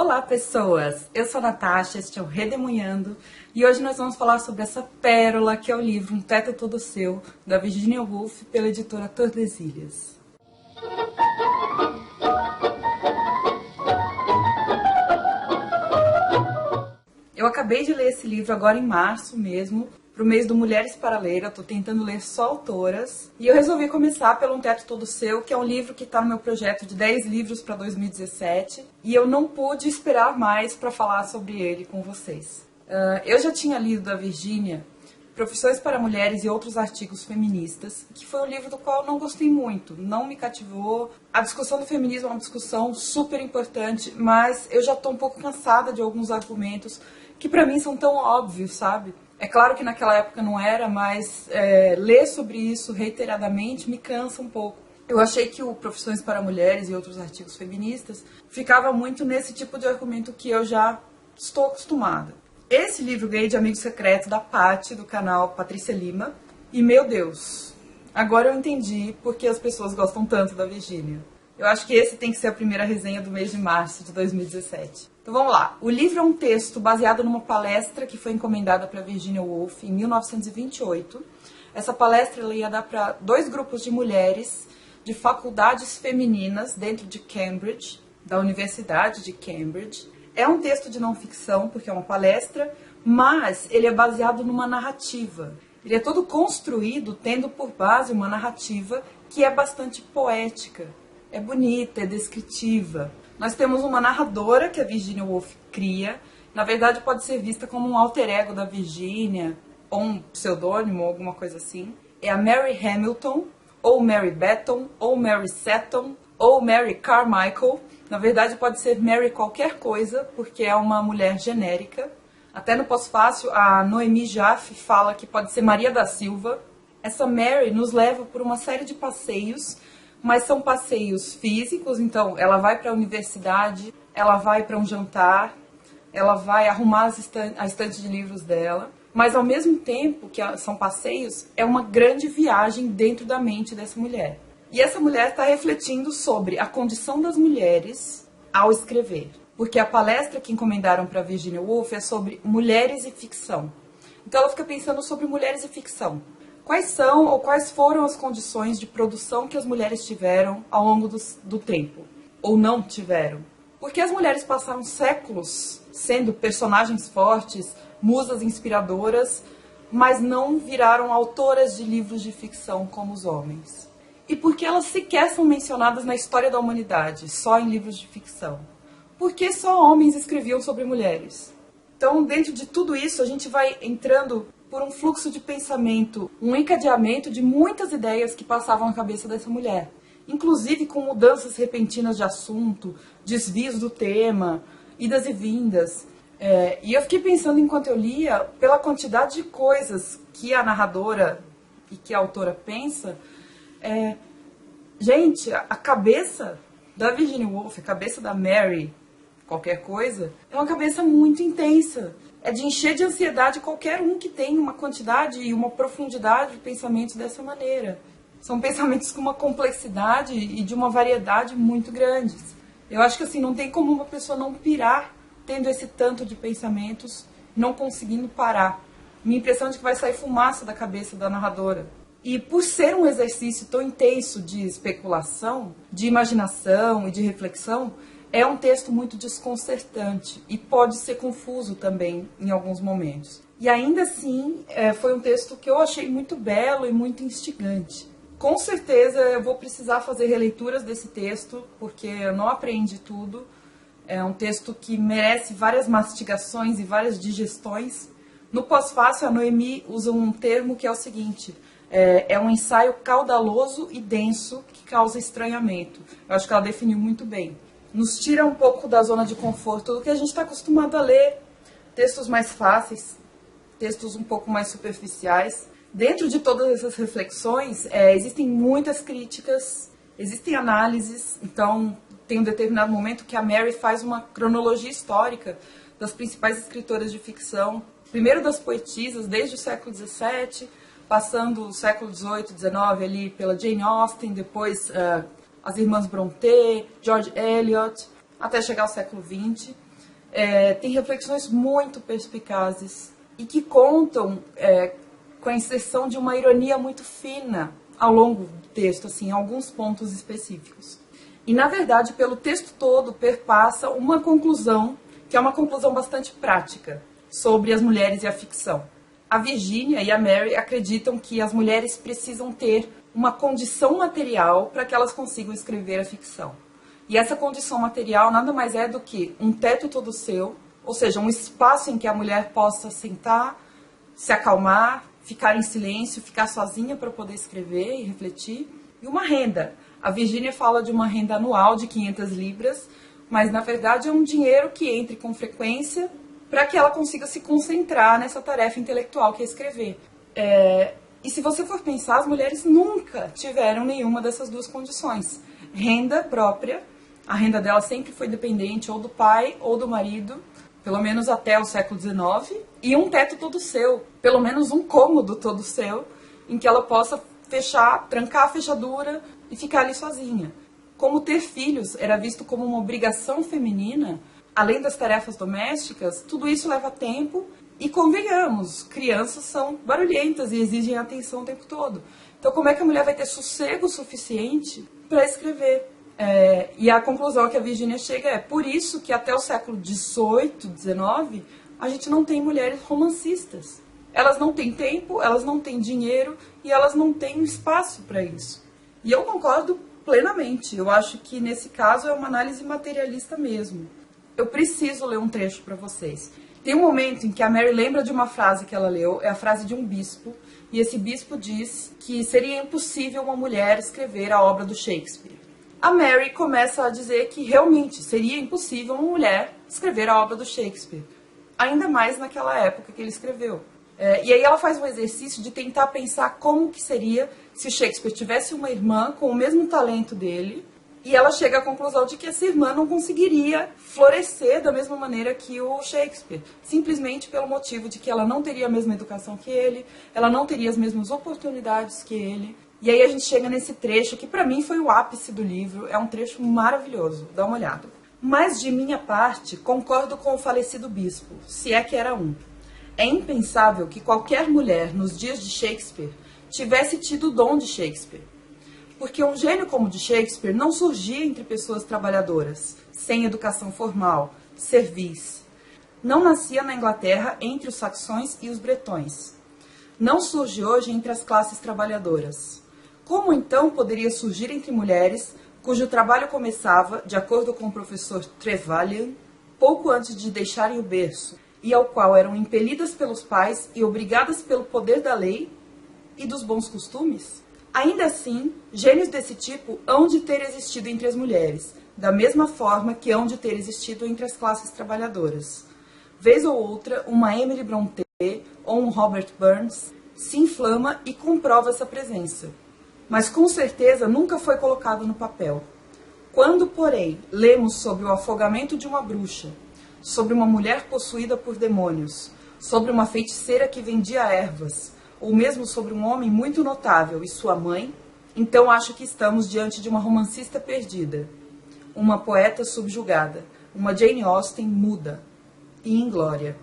Olá, pessoas! Eu sou a Natasha, este é o Redemoinhando e hoje nós vamos falar sobre essa pérola que é o livro Um Teto Todo Seu, da Virginia Woolf, pela editora Tordesilhas. Eu acabei de ler esse livro agora em março mesmo, pro mês do Mulheres para Ler. Eu tô tentando ler só autoras. E eu resolvi começar pelo Um Teto Todo Seu, que é um livro que tá no meu projeto de 10 livros para 2017. E eu não pude esperar mais para falar sobre ele com vocês. Eu já tinha lido da Virginia Profissões para Mulheres e Outros Artigos Feministas, que foi um livro do qual eu não gostei muito, não me cativou. A discussão do feminismo é uma discussão super importante, mas eu já tô um pouco cansada de alguns argumentos que pra mim são tão óbvios, sabe? É claro que naquela época não era, mas ler sobre isso reiteradamente me cansa um pouco. Eu achei que o Profissões para Mulheres e Outros Artigos Feministas ficava muito nesse tipo de argumento que eu já estou acostumada. Esse livro ganhei de amigo secreto da Paty, do canal Patrícia Lima. E, meu Deus, agora eu entendi por que as pessoas gostam tanto da Virginia. Eu acho que esse tem que ser a primeira resenha do mês de março de 2017. Então vamos lá. O livro é um texto baseado numa palestra que foi encomendada para Virginia Woolf em 1928. Essa palestra ela ia dar para 2 grupos de mulheres de faculdades femininas dentro de Cambridge, da Universidade de Cambridge. É um texto de não ficção, porque é uma palestra, mas ele é baseado numa narrativa. Ele é todo construído tendo por base uma narrativa que é bastante poética. É bonita, é descritiva. Nós temos uma narradora que a Virginia Woolf cria. Na verdade, pode ser vista como um alter ego da Virginia, ou um pseudônimo, ou alguma coisa assim. É a Mary Hamilton, ou Mary Betton, ou Mary Seton, ou Mary Carmichael. Na verdade, pode ser Mary qualquer coisa, porque é uma mulher genérica. Até no pós-fácil, a Noemi Jaffe fala que pode ser Maria da Silva. Essa Mary nos leva por uma série de passeios, mas são passeios físicos, então ela vai para a universidade, ela vai para um jantar, ela vai arrumar a estante de livros dela, mas ao mesmo tempo que são passeios, é uma grande viagem dentro da mente dessa mulher. E essa mulher está refletindo sobre a condição das mulheres ao escrever, porque a palestra que encomendaram para Virginia Woolf é sobre mulheres e ficção. Então ela fica pensando sobre mulheres e ficção. Quais são ou quais foram as condições de produção que as mulheres tiveram ao longo do tempo? Ou não tiveram? Porque as mulheres passaram séculos sendo personagens fortes, musas inspiradoras, mas não viraram autoras de livros de ficção como os homens. E porque elas sequer são mencionadas na história da humanidade, só em livros de ficção? Porque só homens escreviam sobre mulheres. Então, dentro de tudo isso, a gente vai entrando por um fluxo de pensamento, um encadeamento de muitas ideias que passavam na cabeça dessa mulher. Inclusive com mudanças repentinas de assunto, desvios do tema, idas e vindas. E eu fiquei pensando enquanto eu lia, pela quantidade de coisas que a narradora e que a autora pensa, gente, a cabeça da Virginia Woolf, a cabeça da Mary, qualquer coisa, é uma cabeça muito intensa. É de encher de ansiedade qualquer um que tem uma quantidade e uma profundidade de pensamentos dessa maneira. São pensamentos com uma complexidade e de uma variedade muito grandes. Eu acho que assim, não tem como uma pessoa não pirar tendo esse tanto de pensamentos, não conseguindo parar. Minha impressão é de que vai sair fumaça da cabeça da narradora. E por ser um exercício tão intenso de especulação, de imaginação e de reflexão, é um texto muito desconcertante e pode ser confuso também em alguns momentos. E ainda assim, foi um texto que eu achei muito belo e muito instigante. Com certeza eu vou precisar fazer releituras desse texto, porque eu não aprendi tudo. É um texto que merece várias mastigações e várias digestões. No pós-fácil, a Noemi usa um termo que é o seguinte: é um ensaio caudaloso e denso que causa estranhamento. Eu acho que ela definiu muito bem. Nos tira um pouco da zona de conforto do que a gente está acostumado a ler. Textos mais fáceis, textos um pouco mais superficiais. Dentro de todas essas reflexões, existem muitas críticas, existem análises. Então, tem um determinado momento que a Mary faz uma cronologia histórica das principais escritoras de ficção. Primeiro das poetisas, desde o século XVII, passando o século XVIII, XIX, ali pela Jane Austen, depois as irmãs Brontë, George Eliot, até chegar ao século XX. Tem reflexões muito perspicazes e que contam com a inserção de uma ironia muito fina ao longo do texto, assim, em alguns pontos específicos. E, na verdade, pelo texto todo, perpassa uma conclusão, que é uma conclusão bastante prática, sobre as mulheres e a ficção. A Virginia e a Mary acreditam que as mulheres precisam ter uma condição material para que elas consigam escrever a ficção. E essa condição material nada mais é do que um teto todo seu, ou seja, um espaço em que a mulher possa sentar, se acalmar, ficar em silêncio, ficar sozinha para poder escrever e refletir, e uma renda. A Virginia fala de uma renda anual de 500 libras, mas na verdade é um dinheiro que entre com frequência para que ela consiga se concentrar nessa tarefa intelectual que é escrever. E se você for pensar, as mulheres nunca tiveram nenhuma dessas duas condições. Renda própria, a renda dela sempre foi dependente ou do pai ou do marido, pelo menos até o século XIX, e um teto todo seu, pelo menos um cômodo todo seu, em que ela possa fechar, trancar a fechadura e ficar ali sozinha. Como ter filhos era visto como uma obrigação feminina, além das tarefas domésticas, tudo isso leva tempo e, convenhamos, crianças são barulhentas e exigem atenção o tempo todo. Então, como é que a mulher vai ter sossego suficiente para escrever? E a conclusão que a Virginia chega é por isso que até o século XVIII, XIX, a gente não tem mulheres romancistas. Elas não têm tempo, elas não têm dinheiro e elas não têm espaço para isso. E eu concordo plenamente. Eu acho que nesse caso é uma análise materialista mesmo. Eu preciso ler um trecho para vocês. Tem um momento em que a Mary lembra de uma frase que ela leu, é a frase de um bispo, e esse bispo diz que seria impossível uma mulher escrever a obra do Shakespeare. A Mary começa a dizer que realmente seria impossível uma mulher escrever a obra do Shakespeare, ainda mais naquela época que ele escreveu. E aí ela faz um exercício de tentar pensar como que seria se o Shakespeare tivesse uma irmã com o mesmo talento dele, e ela chega à conclusão de que essa irmã não conseguiria florescer da mesma maneira que o Shakespeare, simplesmente pelo motivo de que ela não teria a mesma educação que ele, ela não teria as mesmas oportunidades que ele. E aí a gente chega nesse trecho que para mim foi o ápice do livro, é um trecho maravilhoso, dá uma olhada. Mas de minha parte, concordo com o falecido bispo, se é que era um. É impensável que qualquer mulher nos dias de Shakespeare tivesse tido o dom de Shakespeare. Porque um gênio como o de Shakespeare não surgia entre pessoas trabalhadoras, sem educação formal, cervis. Não nascia na Inglaterra entre os saxões e os bretões. Não surge hoje entre as classes trabalhadoras. Como então poderia surgir entre mulheres cujo trabalho começava, de acordo com o professor Trevelyan, pouco antes de deixarem o berço, e ao qual eram impelidas pelos pais e obrigadas pelo poder da lei e dos bons costumes? Ainda assim, gênios desse tipo hão de ter existido entre as mulheres, da mesma forma que hão de ter existido entre as classes trabalhadoras. Vez ou outra, uma Emily Brontë ou um Robert Burns se inflama e comprova essa presença. Mas com certeza nunca foi colocado no papel. Quando, porém, lemos sobre o afogamento de uma bruxa, sobre uma mulher possuída por demônios, sobre uma feiticeira que vendia ervas, ou mesmo sobre um homem muito notável e sua mãe, então acho que estamos diante de uma romancista perdida, uma poeta subjugada, uma Jane Austen muda e inglória,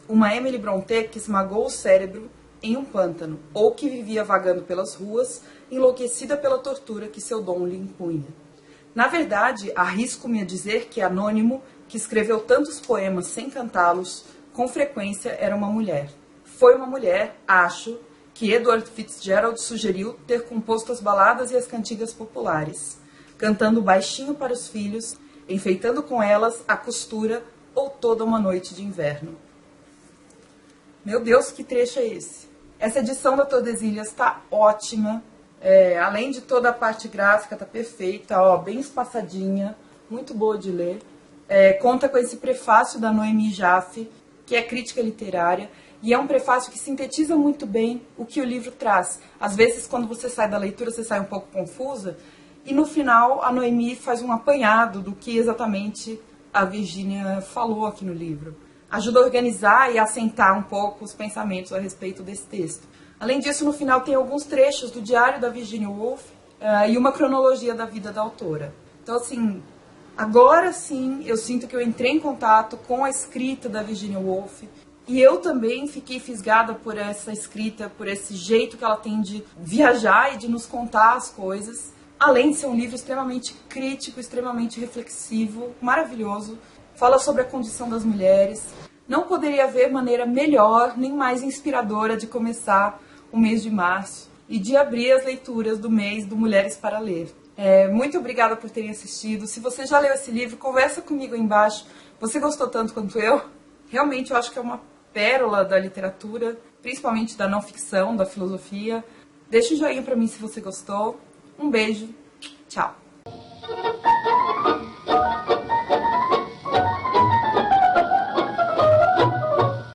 uma Emily Brontë que esmagou o cérebro em um pântano, ou que vivia vagando pelas ruas, enlouquecida pela tortura que seu dom lhe impunha. Na verdade, arrisco-me a dizer que Anônimo, que escreveu tantos poemas sem cantá-los, com frequência era uma mulher. Foi uma mulher, acho, que Edward Fitzgerald sugeriu ter composto as baladas e as cantigas populares, cantando baixinho para os filhos, enfeitando com elas a costura ou toda uma noite de inverno. Meu Deus, que trecho é esse? Essa edição da Tordesilhas está ótima, além de toda a parte gráfica, está perfeita, ó, bem espaçadinha, muito boa de ler. Conta com esse prefácio da Noemi Jaffe, que é crítica literária, e é um prefácio que sintetiza muito bem o que o livro traz. Às vezes, quando você sai da leitura, você sai um pouco confusa, e no final a Noemi faz um apanhado do que exatamente a Virginia falou aqui no livro. Ajuda a organizar e a assentar um pouco os pensamentos a respeito desse texto. Além disso, no final tem alguns trechos do diário da Virginia Woolf e uma cronologia da vida da autora. Então, assim, Agora sim, eu sinto que eu entrei em contato com a escrita da Virginia Woolf. E eu também fiquei fisgada por essa escrita, por esse jeito que ela tem de viajar e de nos contar as coisas. Além de ser um livro extremamente crítico, extremamente reflexivo, maravilhoso. Fala sobre a condição das mulheres. Não poderia haver maneira melhor, nem mais inspiradora de começar o mês de março e de abrir as leituras do mês do Mulheres para Ler. Muito obrigada por terem assistido. Se você já leu esse livro, conversa comigo aí embaixo. Você gostou tanto quanto eu? Realmente eu acho que é uma pérola da literatura, principalmente da não ficção, da filosofia. Deixa um joinha pra mim se você gostou. Um beijo. Tchau.